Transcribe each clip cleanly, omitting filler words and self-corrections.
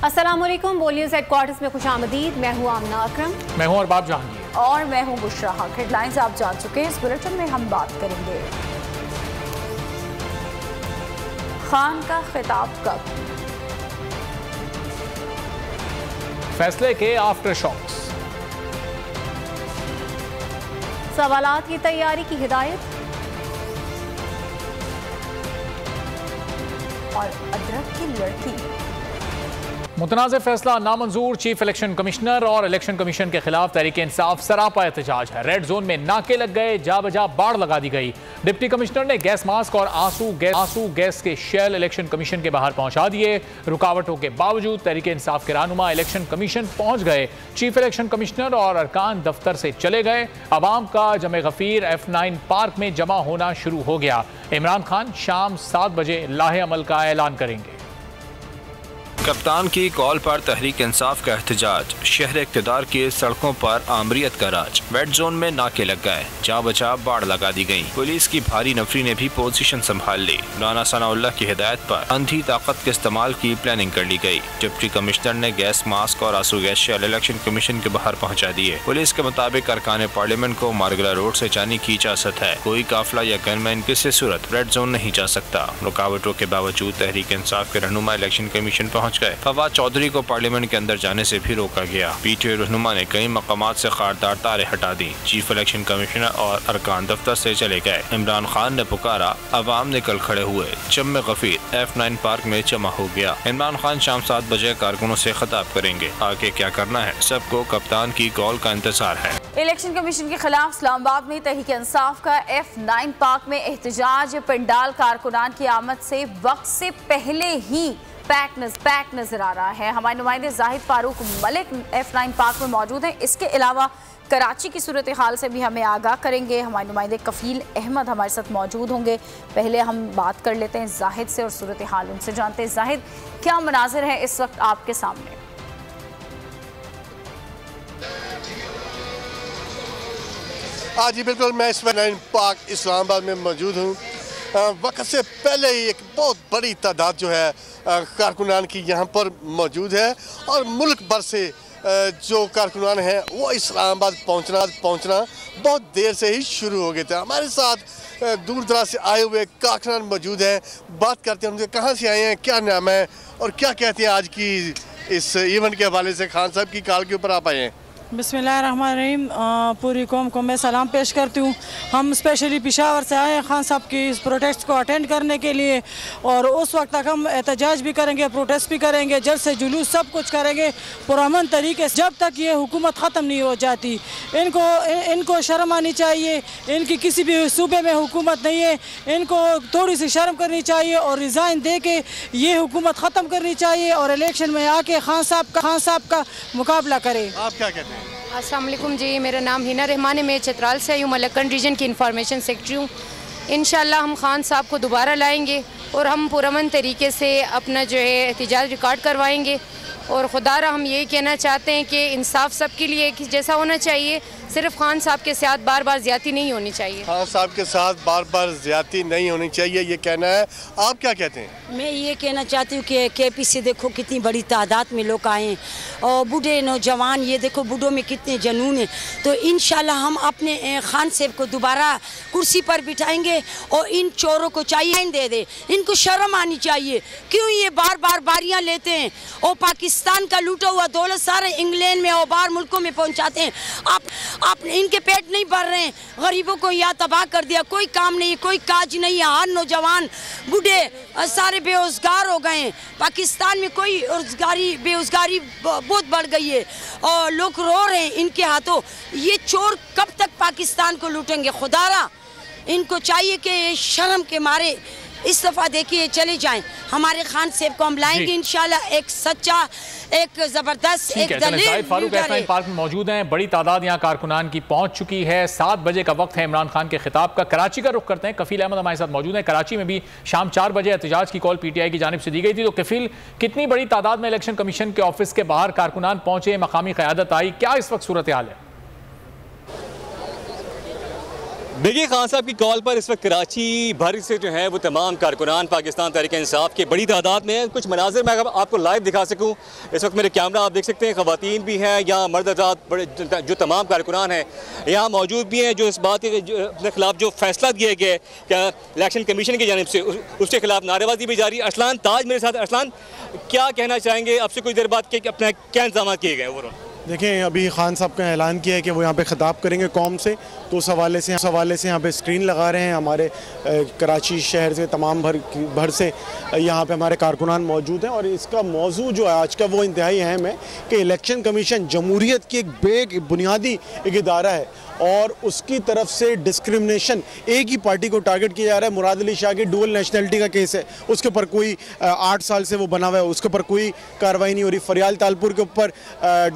अस्सलामुअलैकुम, बोलियस हेडक्वार्टर्स में खुशामदीद। मैं हूँ आमना अकरम। मैं हूँ अरबाब जहांगीर। और मैं हूँ बुशरा हक। हेडलाइंस आप जान चुके हैं। इस बुलेटिन में हम बात करेंगे खान का खिताब कब, फैसले के आफ्टर शॉक्स, सवालात की तैयारी की हिदायत और अदरक की लड़की। मुतनाज़ फैसला नामंजूर, चीफ इलेक्शन कमिश्नर और इलेक्शन कमीशन के खिलाफ तहरीक इंसाफ सरापा एहतजाज है। रेड जोन में नाके लग गए, जा बजा बाढ़ लगा दी गई। डिप्टी कमिश्नर ने गैस मास्क और आंसू गैस के शेल इलेक्शन कमीशन के बाहर पहुंचा दिए। रुकावटों के बावजूद तहरीक इंसाफ के रहनुमा इलेक्शन कमीशन पहुंच गए। चीफ इलेक्शन कमिश्नर और अरकान दफ्तर से चले गए। अवाम का जमे गफीर F9 पार्क में जमा होना शुरू हो गया। इमरान खान शाम 7 बजे लाहे अमल का ऐलान करेंगे। कप्तान की कॉल पर तहरीक इंसाफ का एहतजाज, शहर इक़्तिदार की सड़कों पर आमरीत का राज। रेड जोन में नाके लग गए, जा बचा बाढ़ लगा दी गई। पुलिस की भारी नफरी ने भी पोजीशन संभाल ली। राना सनाउल्लाह की हिदायत पर अंधी ताकत के इस्तेमाल की प्लानिंग कर ली गई। डिप्टी कमिश्नर ने गैस मास्क और आंसू गैस शेल इलेक्शन कमीशन के बाहर पहुँचा दिए। पुलिस के मुताबिक अरकान पार्लियामेंट को मारगला रोड से जाने की इजाजत है। कोई काफिला या गनमैन किसी सूरत रेड जोन नहीं जा सकता। रुकावटों के बावजूद तहरीक इंसाफ के रहनुमा इलेक्शन कमीशन पहुँच गए। फवाद चौधरी को पार्लियामेंट के अंदर जाने से भी रोका गया। पीटीआई रहनुमा ने कई मकामात से खारदार तारे हटा दी। चीफ इलेक्शन कमिश्नर और अरकान दफ्तर से चले गए। इमरान खान ने पुकारा, अवाम निकल खड़े हुए। जम गफीर F9 पार्क में जमा हो गया। इमरान खान शाम 7 बजे कारकुनों से खिताब करेंगे। आगे क्या करना है, सबको कप्तान की कॉल का इंतजार है। इलेक्शन कमीशन के खिलाफ इस्लामाबाद में तहरीक इंसाफ का F9 पार्क में एहतजाज। पंडाल कारकुनान की आमद से वक्त से पहले ही पैक नजर आ रहा है। हमारे नुमाइंदे जाहिद फारूक मलिक F9 पार्क में मौजूद हैं। इसके अलावा कराची की सूरत हाल से भी हमें आगाह करेंगे। हमारे नुमाइंदे कफील अहमद हमारे साथ मौजूद होंगे। पहले हम बात कर लेते हैं जाहिद से और सूरत हाल उनसे जानते हैं। जाहिद, क्या मनाजिर है इस वक्त आपके सामने? हाँ जी बिल्कुल, मैं इस F9 पार्क इस्लामाबाद में मौजूद हूँ। वक्त से पहले ही एक बहुत बड़ी तादाद जो है कारकुनान की यहाँ पर मौजूद है और मुल्क भर से जो कारकुनान हैं वो इस्लामाबाद पहुँचना बहुत देर से ही शुरू हो गए थे। हमारे साथ दूर दराज से आए हुए कारकुनान मौजूद हैं। बात करते हैं उनसे, कहाँ से आए हैं, क्या नाम है और क्या कहते हैं आज की इस इवेंट के हवाले से। खान साहब की कॉल के ऊपर आप आए हैं। बिस्मिल्लाहिर्रहमानिर्रहीम, पूरी कौम को मैं सलाम पेश करती हूँ। हम स्पेशली पेशावर से आए हैं खान साहब की इस प्रोटेस्ट को अटेंड करने के लिए और उस वक्त तक हम एहतजाज भी करेंगे, प्रोटेस्ट भी करेंगे, जलसे जुलूस सब कुछ करेंगे पुरअमन तरीके से जब तक ये हुकूमत ख़त्म नहीं हो जाती। इनको शर्म आनी चाहिए। इनकी किसी भी सूबे में हुकूमत नहीं है। इनको थोड़ी सी शर्म करनी चाहिए और रिज़ाइन दे के ये हुकूमत ख़त्म करनी चाहिए और इलेक्शन में आके खान साहब का मुकाबला करें। आप क्या कहते हैं? अस्सलाम वालेकुम जी, मेरा नाम हिना रहमान है। मैं चित्राल से आई हूँ, मलक्कन रीजन की इंफॉर्मेशन सेक्रेटरी हूँ। इंशाल्लाह हम खान साहब को दोबारा लाएंगे और हम पुरअमन तरीके से अपना जो है एहतजाज रिकॉर्ड करवाएंगे। और खुदारा हम यही कहना चाहते हैं कि इंसाफ सबके लिए कि जैसा होना चाहिए, सिर्फ खान साहब के साथ बार बार ज़्यादती नहीं होनी चाहिए। खान साहब के साथ बार बार ज़्यादती नहीं होनी चाहिए, ये कहना है। आप क्या कहते हैं? मैं ये कहना चाहती हूँ कि KP से देखो कितनी बड़ी तादाद में लोग आए हैं और बूढ़े नौजवान, ये देखो बूढ़ों में कितने जनून हैं। तो इंशाल्लाह हम अपने खान साहब को दोबारा कुर्सी पर बिठाएंगे और इन चोरों को चाहिए दे दे। इनको शर्म आनी चाहिए। क्यों ये बार बार बारियाँ लेते हैं और पाकिस्तान का लूटा हुआ दौलत सारे इंग्लैंड में और बाहर मुल्कों में पहुँचाते हैं। आप इनके पेट नहीं भर रहे हैं। गरीबों को यहाँ तबाह कर दिया, कोई काम नहीं, कोई काज नहीं है। हर नौजवान बूढ़े सारे बेरोजगार हो गए हैं। पाकिस्तान में कोई बेरोजगारी बहुत बढ़ गई है और लोग रो रहे हैं इनके हाथों। ये चोर कब तक पाकिस्तान को लूटेंगे? खुदारा इनको चाहिए कि शर्म के मारे इस दफ़ा देखिए चले जाएं। हमारे खान साहब को हम लाएंगे इंशाल्लाह। एक सच्चा, एक ज़बरदस्त, एक दलील फारूक F9 पार्क में मौजूद हैं। बड़ी तादाद यहाँ कारकुनान की पहुँच चुकी है। 7 बजे का वक्त है इमरान खान के खिताब का। कराची का रुख करते हैं। कफील अहमद हमारे साथ मौजूद हैं। कराची में भी शाम 4 बजे एहतजाज की कॉल PTI की जानिब से दी गई थी। तो कफील, कितनी बड़ी तादाद में इलेक्शन कमीशन के ऑफिस के बाहर कारकुनान पहुँचे, मकामी क़यादत आई, क्या इस वक्त सूरत हाल है? देखिए, खान साहब की कॉल पर इस वक्त कराची भर से जो है वो तमाम कारकुनान पाकिस्तान तहरीक इंसाफ के बड़ी तादाद में हैं। कुछ मनाजिर मैं आपको लाइव दिखा सकूं, इस वक्त मेरे कैमरा आप देख सकते हैं, ख़वातीन भी हैं, यहाँ मर्द हज़रात बड़े जो तमाम कारकुनान हैं यहाँ मौजूद भी हैं, जो इस बात के अपने खिलाफ जो फैसला दिया गया है क्या इलेक्शन कमीशन की जानिब से उसके खिलाफ नारेबाजी भी जारी है। अरसलान ताज मेरे साथ। अरसलान, क्या कहना चाहेंगे? अब से कुछ देर बाद के अपने क्या इंतजाम किए गए ओवरऑल? देखें, अभी खान साहब का ऐलान किया है कि वो यहाँ पे ख़िताब करेंगे कौम से, तो उस हवाले से यहाँ पे स्क्रीन लगा रहे हैं। हमारे कराची शहर से तमाम भर से यहाँ पे हमारे कारकुनान मौजूद हैं और इसका मौजू जो है आज का वो इंतहाई अहम है कि इलेक्शन कमीशन जमहूरियत की एक बुनियादी एक इदारा है और उसकी तरफ से डिस्क्रिमिनेशन एक ही पार्टी को टारगेट किया जा रहा है। मुराद अली शाह की डुअल नेशनलिटी का केस है, उसके ऊपर कोई 8 साल से वो बना हुआ है, उसके ऊपर कोई कार्रवाई नहीं हो रही। फरियाल तालपुर के ऊपर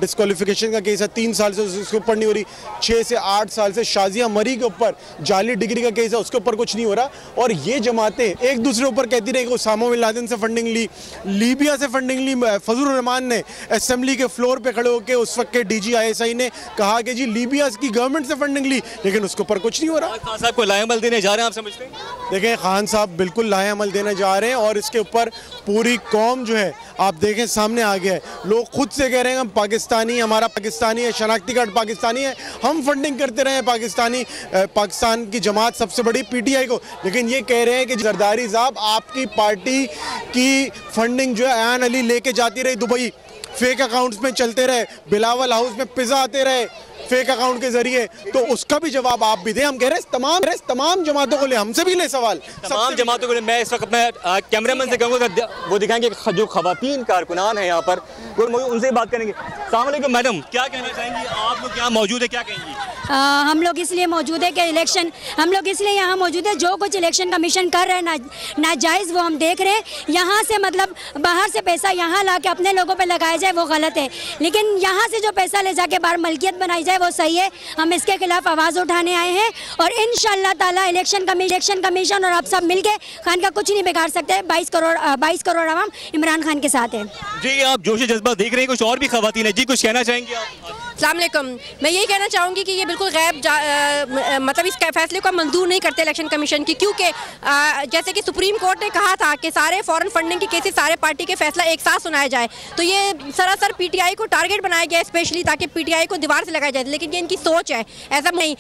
डिस्क्वालिफिकेशन का केस है, 3 साल से उसके ऊपर नहीं हो रही। 6 से 8 साल से शाजिया मरी के ऊपर जाली डिग्री का केस है, उसके ऊपर कुछ नहीं हो रहा। और ये जमातें एक दूसरे ऊपर कहती रही कि उसामा बिन लादेन से फंडिंग ली, लीबिया से फंडिंग ली। फजलुर रहमान ने असेंबली के फ्लोर पर खड़े होकर उस वक्त के DG/ISI ने कहा कि जी लीबिया की गवर्नमेंट से फंडिंग ली, लेकिन उसके ऊपर कुछ नहीं हो रहा। खान साहब को लाएअमल देने जा रहे हैं, आप समझते हैं? देखें, खान साहब बिल्कुल लाएअमल देने जा रहे हैं और इसके ऊपर पूरी कौम जो है आप देखें सामने आ गया है। लोग खुद से कह रहे हैं हम पाकिस्तानी, हमारा पाकिस्तानी है, शनाख्ती कार्ड पाकिस्तानी है, हम फंडिंग करते रहे पाकिस्तान की जमात सबसे बड़ी PTI को, लेकिन ये कह रहे हैं कि जरदारी साहब आपकी पार्टी की फंडिंग जो है अयान अली लेके जाती रही दुबई, फेक अकाउंट्स में चलते रहे, बिलावल हाउस में पिज़्ज़ा आते रहे फेक अकाउंट के जरिए, तो उसका भी जवाब आप भी दें। हम कह रहे हैं तमाम जमातों को ले, हमसे भी ले सवाल, तमाम जमातों को ले। मैं इस वक्त अपने कैमरामैन से कहूँगा वो दिखाएंगे जो खवातीन कारकुनान हैं यहाँ पर, उनसे बात करेंगे। अस्सलाम वालेकुम मैडम, क्या कहना चाहेंगी? आप लोग यहाँ मौजूद है, क्या कहेंगी? हम लोग इसलिए मौजूद है कि हम लोग इसलिए यहाँ मौजूद है, जो कुछ इलेक्शन कमीशन कर रहे हैं नाजायज़ वो हम देख रहे हैं। यहाँ से मतलब बाहर से पैसा यहाँ ला के अपने लोगों पे लगाया जाए वो गलत है, लेकिन यहाँ से जो पैसा ले जाके बाहर मलकियत बनाई जाए वो सही है। हम इसके खिलाफ आवाज़ उठाने आए हैं और इंशाअल्लाह ताला इलेक्शन कमीशन और आप सब मिलके खान का कुछ नहीं बिगाड़ सकते। 22 करोड़ आवाम इमरान खान के साथ है। जी, आप जोश जज्बा देख रहे हैं, कुछ और भी खवातीन है जी, कुछ कहना चाहेंगे आप? अस्सलाम वालेकुम। मैं यही कहना चाहूँगी कि ये बिल्कुल मतलब इस फैसले को मंजूर नहीं करते इलेक्शन कमीशन की, क्योंकि जैसे कि सुप्रीम कोर्ट ने कहा था कि सारे फॉरेन फंडिंग के केसेस सारे पार्टी के फैसला एक साथ सुनाया जाए, तो ये सरासर PTI को टारगेट बनाया गया स्पेशली ताकि PTI को दीवार से लगाया जाए, लेकिन ये इनकी सोच है, ऐसा नहीं।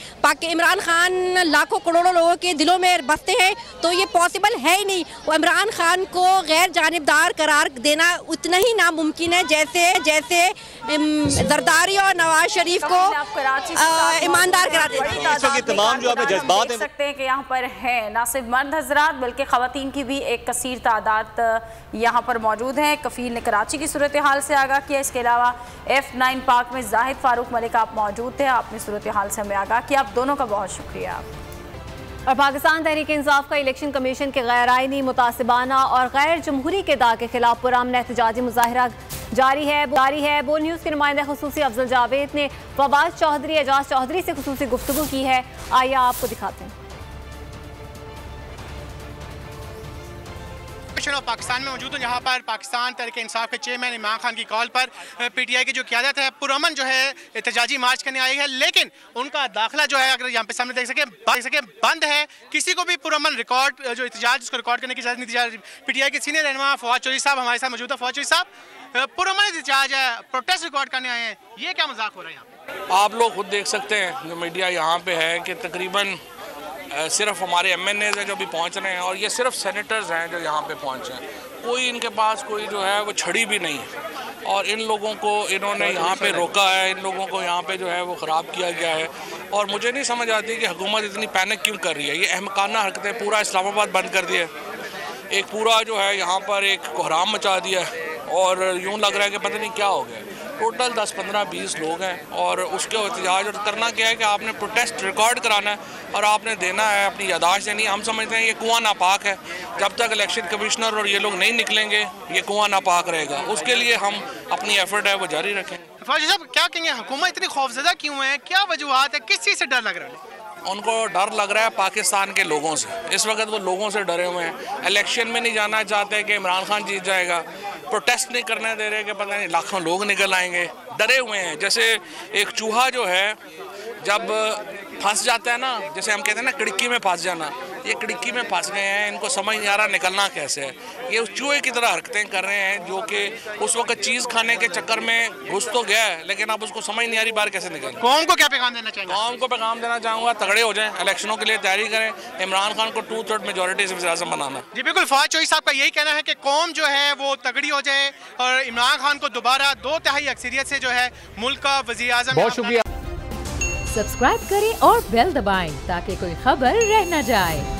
इमरान खान लाखों करोड़ों लोगों के दिलों में बसते हैं, तो ये पॉसिबल है ही नहीं। इमरान खान को गैर जानिबदार करार देना उतना ही नामुमकिन है जैसे जरदारी और नवाज शरीफ को ईमानदार करा देते। तमाम जो आपने जज्बात देख सकते हैं कि यहाँ पर है ना सिर्फ मर्द हजरात बल्कि खवातीन की भी एक कसीर तादाद यहाँ पर मौजूद है। कफील ने कराची की सूरत हाल से आगाह किया। इसके अलावा F9 पार्क में जाहिद फारूक मलिक आप मौजूद थे, आपने सूरत हाल से हमें आगाह किया। आप दोनों का बहुत शुक्रिया। और पाकिस्तान तहरीक इंसाफ का इलेक्शन कमीशन के गैर आइनी, मुतासिबाना और गैर जमहूरी किरदार के खिलाफ पुरअमन एहतजाजी मुजाहिरा जारी है। बोल न्यूज़ के नुमाइंदे खुसूसी अफजल जावेद ने फवाद चौधरी, एजाज चौधरी से खुसूसी गुफ्तगू की है। आइए आपको दिखाते हैं। ऑफ पाकिस्तान में मौजूद हूँ, जहाँ पर पाकिस्तान तहरीक इंसाफ के चेयरमैन इमरान खान की कॉल पर PTI की जो क़यादत है पुरअमन जो है एहतजाजी मार्च करने आई है, लेकिन उनका दाखिला जो है अगर यहाँ पे सामने देख सके बंद है। किसी को भी पुरअमन रिकॉर्ड जो एहतजाज उसको रिकॉर्ड करने की इजाज़त नहीं दी जा रही। PTI के सीनियर रहनुमा फवाद चौधरी साहब हमारे साथ मौजूद है। फवाद चौधरी साहब, पुरअमन एहतजाज है, प्रोटेस्ट रिकॉर्ड करने आए हैं, ये क्या मजाक हो रहा है यहाँ पे? आप लोग खुद देख सकते हैं जो मीडिया यहाँ पे है कि तकरीबन सिर्फ हमारे MNAs हैं जो भी पहुँच रहे हैं और ये सिर्फ सेनेटर्स हैं जो यहाँ पे पहुँचे हैं। कोई इनके पास कोई जो है वो छड़ी भी नहीं है और इन लोगों को इन्होंने यहाँ पे रोका है, इन लोगों को यहाँ पे जो है वो ख़राब किया गया है। और मुझे नहीं समझ आती कि हुकूमत इतनी पैनिक क्यों कर रही है। ये अहमकाना हरकतें, पूरा इस्लामाबाद बंद कर दिया, एक पूरा जो है यहाँ पर एक कोहराम मचा दिया और यूँ लग रहा है कि पता नहीं क्या हो गया। टोटल 10, 15, 20 लोग हैं और उसके एहतजाज और करना क्या है कि आपने प्रोटेस्ट रिकॉर्ड कराना है और आपने देना है, अपनी यादाश्त देनी है। हम समझते हैं ये कुआं नापाक है, जब तक इलेक्शन कमिश्नर और ये लोग नहीं निकलेंगे ये कुआं नापाक रहेगा। उसके लिए हम अपनी एफर्ट है वो जारी रखेंगे। फौजी साहब, क्या कहेंगे, हुकूमत इतनी खौफजदा क्यों है, क्या वजूहत है, किस चीज़ से डर लग रहा है? उनको डर लग रहा है पाकिस्तान के लोगों से। इस वक्त वो लोगों से डरे हुए हैं, इलेक्शन में नहीं जाना चाहते कि इमरान खान जीत जाएगा, प्रोटेस्ट नहीं करने दे रहे कि पता नहीं लाखों लोग निकल आएंगे, डरे हुए हैं। जैसे एक चूहा जो है जब फंस जाता है ना, जैसे हम कहते हैं ना खिड़की में फंस जाना, ये खिड़की में फंस गए हैं, इनको समझ नहीं आ रहा निकलना कैसे है। ये उस चूहे की तरह हरकतें कर रहे हैं जो कि उस वक्त चीज़ खाने के चक्कर में घुस तो गया है, लेकिन अब उसको समझ नहीं आ रही बाहर कैसे निकलना। कौम को क्या पैगाम देना चाहेंगे? कौम को पैगाम देना चाहूँगा, तगड़े हो जाएं, इलेक्शनों के लिए तैयारी करें, इमरान खान को 2/3 मेजोरिटी से वज़ीर-ए-आज़म बनाना। जी बिल्कुल, फवाद चौधरी साहब का यही कहना है कि कौम जो है वो तगड़ी हो जाए और इमरान खान को दोबारा 2/3 अक्सरियत से जो है मुल्क का वज़ीर-ए-आज़म। बहुत शुक्रिया। सब्सक्राइब करें और बेल दबाएं ताकि कोई खबर रह न जाए।